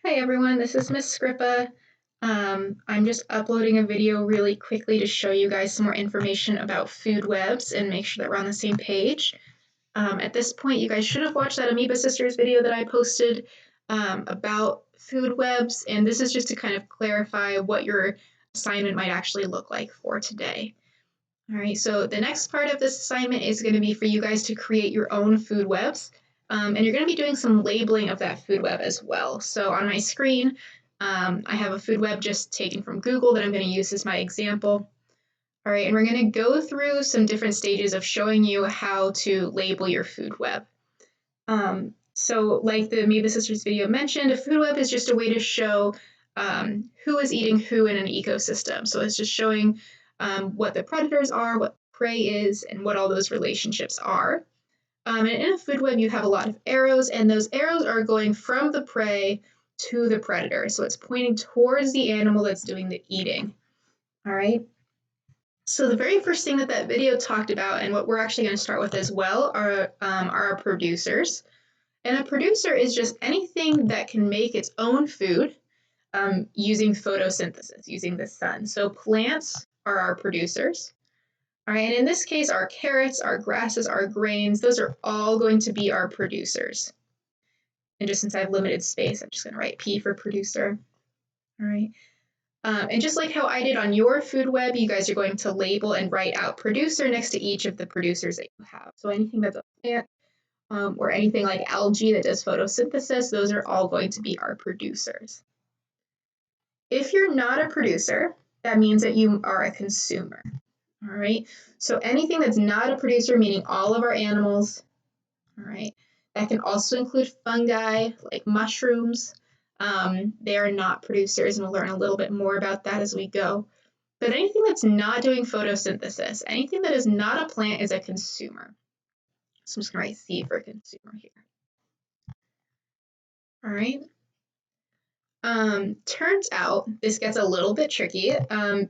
Hi everyone, this is Miss Scripa. I'm just uploading a video really quickly to show you guys some more information about food webs and make sure that we're on the same page. At this point, you guys should have watched that Amoeba Sisters video that I posted about food webs, and this is just to kind of clarify what your assignment might actually look like for today. All right, so the next part of this assignment is going to be for you guys to create your own food webs. And you're going to be doing some labeling of that food web as well. So on my screen, I have a food web just taken from Google that I'm going to use as my example. All right, and we're going to go through some different stages of showing you how to label your food web. So like the Amoeba Sisters video mentioned, a food web is just a way to show who is eating who in an ecosystem. So it's just showing what the predators are, what prey is, and what all those relationships are. And in a food web, you have a lot of arrows, and those arrows are going from the prey to the predator. So it's pointing towards the animal that's doing the eating. All right. So the very first thing that video talked about, and what we're actually going to start with as well, are our producers. And a producer is just anything that can make its own food using photosynthesis, using the sun. So plants are our producers. All right, and in this case, our carrots, our grasses, our grains, those are all going to be our producers. And just since I have limited space, I'm just going to write P for producer. All right. And just like how I did on your food web, you guys are going to label and write out producer next to each of the producers that you have. So anything that's a plant or anything like algae that does photosynthesis, those are all going to be our producers. If you're not a producer, that means that you are a consumer. All right, so anything that's not a producer, meaning all of our animals, all right, that can also include fungi like mushrooms. They are not producers, and we'll learn a little bit more about that as we go. But anything that's not doing photosynthesis, anything that is not a plant is a consumer. So I'm just going to write C for consumer here. All right. Turns out this gets a little bit tricky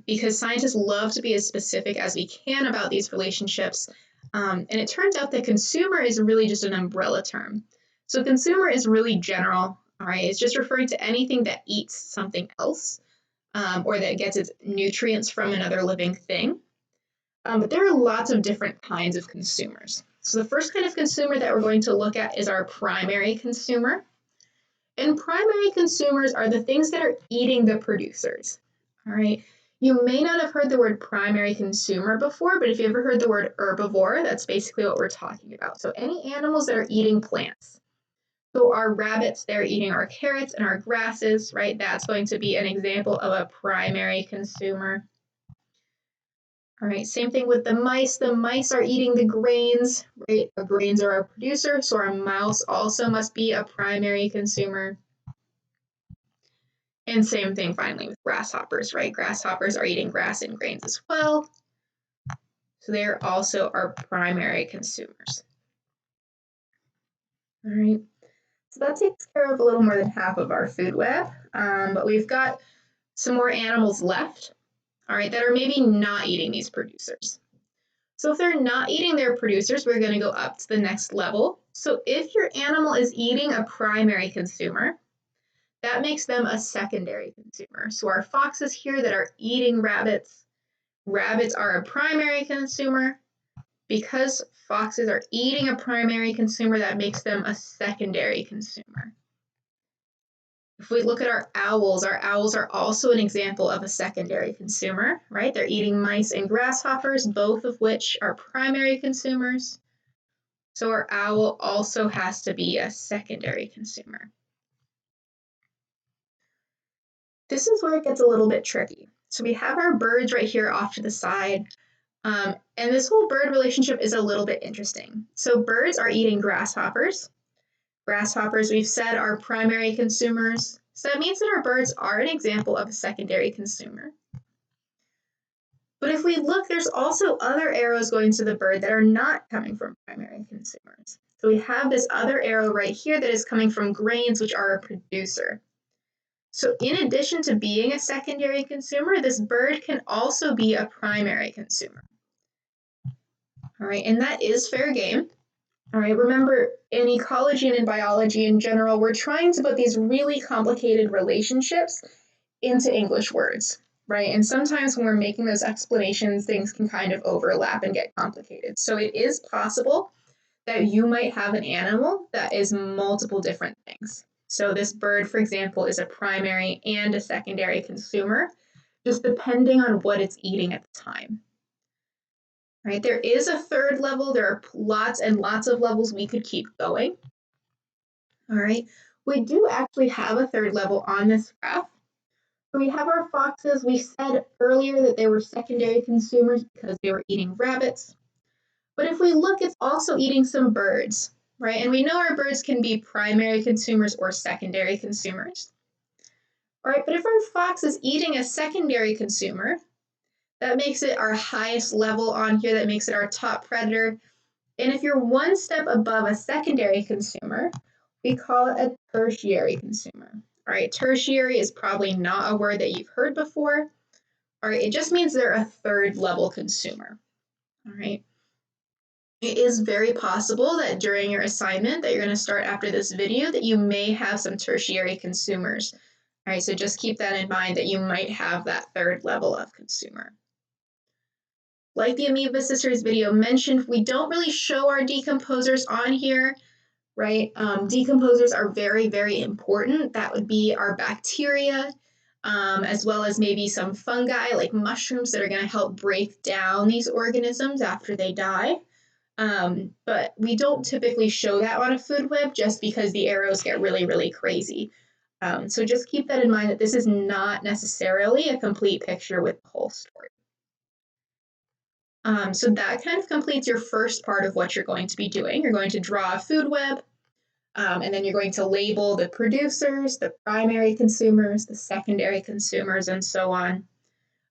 because scientists love to be as specific as we can about these relationships. And it turns out that consumer is really just an umbrella term. So consumer is really general, all right? It's just referring to anything that eats something else or that gets its nutrients from another living thing. But there are lots of different kinds of consumers. So the first kind of consumer that we're going to look at is our primary consumer. And primary consumers are the things that are eating the producers. All right. You may not have heard the word primary consumer before, but if you ever heard the word herbivore, that's basically what we're talking about. So any animals that are eating plants. So our rabbits, they're eating our carrots and our grasses, right? That's going to be an example of a primary consumer. All right, same thing with the mice. The mice are eating the grains, right? The grains are our producer, so our mouse also must be a primary consumer. And same thing finally with grasshoppers, right? Grasshoppers are eating grass and grains as well. So they're also our primary consumers. All right, so that takes care of a little more than half of our food web, but we've got some more animals left, all right, that are maybe not eating these producers. So if they're not eating their producers, we're going to go up to the next level. So if your animal is eating a primary consumer, that makes them a secondary consumer. So our foxes here that are eating rabbits, rabbits are a primary consumer. Because foxes are eating a primary consumer, that makes them a secondary consumer. If we look at our owls are also an example of a secondary consumer, right? They're eating mice and grasshoppers, both of which are primary consumers. So our owl also has to be a secondary consumer. This is where it gets a little bit tricky. So we have our birds right here off to the side. And this whole bird relationship is a little bit interesting. So birds are eating grasshoppers. Grasshoppers, we've said, are primary consumers. So that means that our birds are an example of a secondary consumer. But if we look, there's also other arrows going to the bird that are not coming from primary consumers. So we have this other arrow right here that is coming from grains, which are a producer. So in addition to being a secondary consumer, this bird can also be a primary consumer. All right, and that is fair game. All right, remember in ecology and in biology in general, we're trying to put these really complicated relationships into English words, right? And sometimes when we're making those explanations, things can kind of overlap and get complicated. So it is possible that you might have an animal that is multiple different things. So this bird, for example, is a primary and a secondary consumer, just depending on what it's eating at the time. Right? There is a third level. There are lots and lots of levels we could keep going. All right. We do actually have a third level on this graph. So we have our foxes. We said earlier that they were secondary consumers because they were eating rabbits. But if we look, it's also eating some birds, right? And we know our birds can be primary consumers or secondary consumers. All right, but if our fox is eating a secondary consumer, that makes it our highest level on here, that makes it our top predator. And if you're one step above a secondary consumer, we call it a tertiary consumer. All right, tertiary is probably not a word that you've heard before. All right, it just means they're a third level consumer. All right. It is very possible that during your assignment that you're going to start after this video that you may have some tertiary consumers. All right, so just keep that in mind that you might have that third level of consumer. Like the Amoeba Sisters video mentioned, we don't really show our decomposers on here, right? Decomposers are very, very important. That would be our bacteria, as well as maybe some fungi like mushrooms that are going to help break down these organisms after they die. But we don't typically show that on a food web just because the arrows get really, really crazy. So just keep that in mind that this is not necessarily a complete picture with the whole story. So that kind of completes your first part of what you're going to be doing. You're going to draw a food web, and then you're going to label the producers, the primary consumers, the secondary consumers, and so on.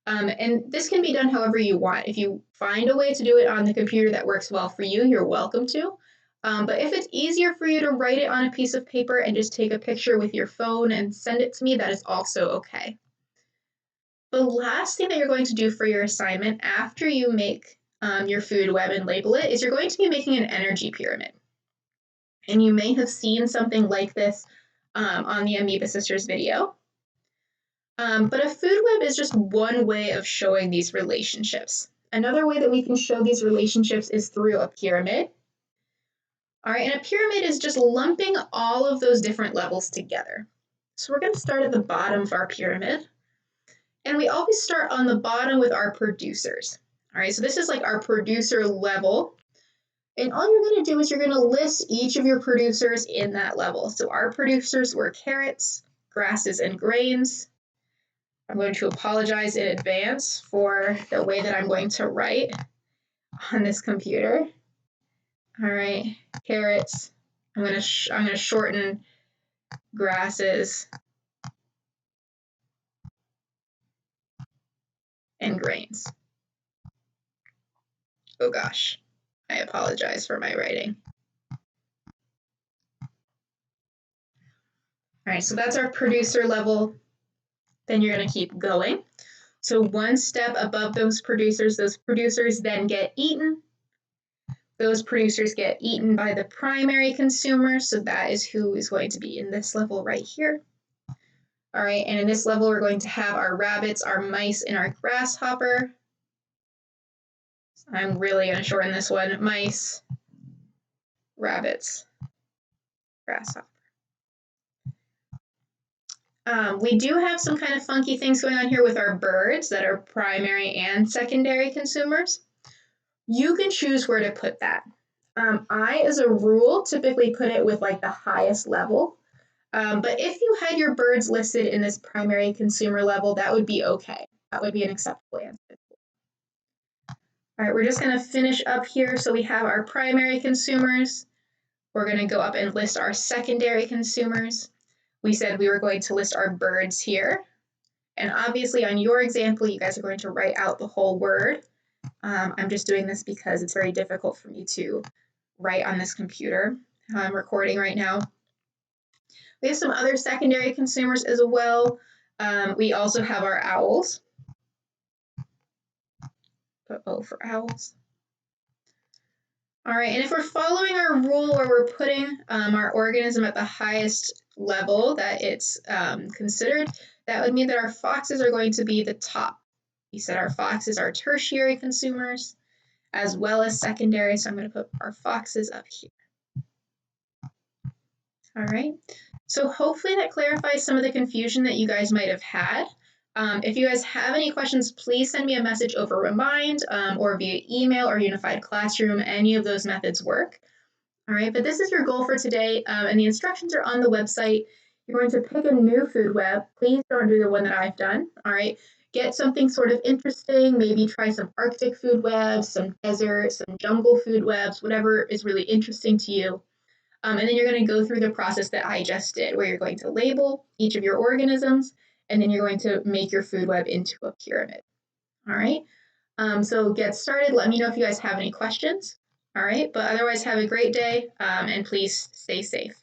And this can be done however you want. If you find a way to do it on the computer that works well for you, you're welcome to. But if it's easier for you to write it on a piece of paper and just take a picture with your phone and send it to me, that is also okay. The last thing that you're going to do for your assignment after you make your food web and label it is you're going to be making an energy pyramid. And you may have seen something like this on the Amoeba Sisters video. But a food web is just one way of showing these relationships. Another way that we can show these relationships is through a pyramid. All right, and a pyramid is just lumping all of those different levels together. So we're going to start at the bottom of our pyramid. And we always start on the bottom with our producers. All right, so this is like our producer level. And all you're going to do is you're going to list each of your producers in that level. So our producers were carrots, grasses, and grains. I'm going to apologize in advance for the way that I'm going to write on this computer. All right, carrots. I'm going to shorten grasses and grains. Oh gosh, I apologize for my writing. All right, so that's our producer level. Then you're going to keep going. So one step above those producers then get eaten. Those producers get eaten by the primary consumer, so that is who is going to be in this level right here. All right, and in this level, we're going to have our rabbits, our mice, and our grasshopper. I'm really going to shorten this one. Mice, rabbits, grasshopper. We do have some kind of funky things going on here with our birds that are primary and secondary consumers. You can choose where to put that. I, as a rule, typically put it with like the highest level. But if you had your birds listed in this primary consumer level, that would be okay. That would be an acceptable answer. All right, we're just going to finish up here. So we have our primary consumers. We're going to go up and list our secondary consumers. We said we were going to list our birds here. And obviously on your example, you guys are going to write out the whole word. I'm just doing this because it's very difficult for me to write on this computer. I'm recording right now. We have some other secondary consumers as well. We also have our owls. Put O for owls. All right, and if we're following our rule where we're putting our organism at the highest level that it's considered, that would mean that our foxes are going to be the top. We said our foxes are tertiary consumers as well as secondary, so I'm going to put our foxes up here. All right, so hopefully that clarifies some of the confusion that you guys might have had. If you guys have any questions, please send me a message over Remind or via email or Unified Classroom. Any of those methods work. All right, but this is your goal for today, and the instructions are on the website. You're going to pick a new food web. Please don't do the one that I've done. All right, get something sort of interesting. Maybe try some Arctic food webs, some desert, some jungle food webs, whatever is really interesting to you. And then you're going to go through the process that I just did, where you're going to label each of your organisms, and then you're going to make your food web into a pyramid. All right, so get started. Let me know if you guys have any questions. All right, but otherwise have a great day and please stay safe.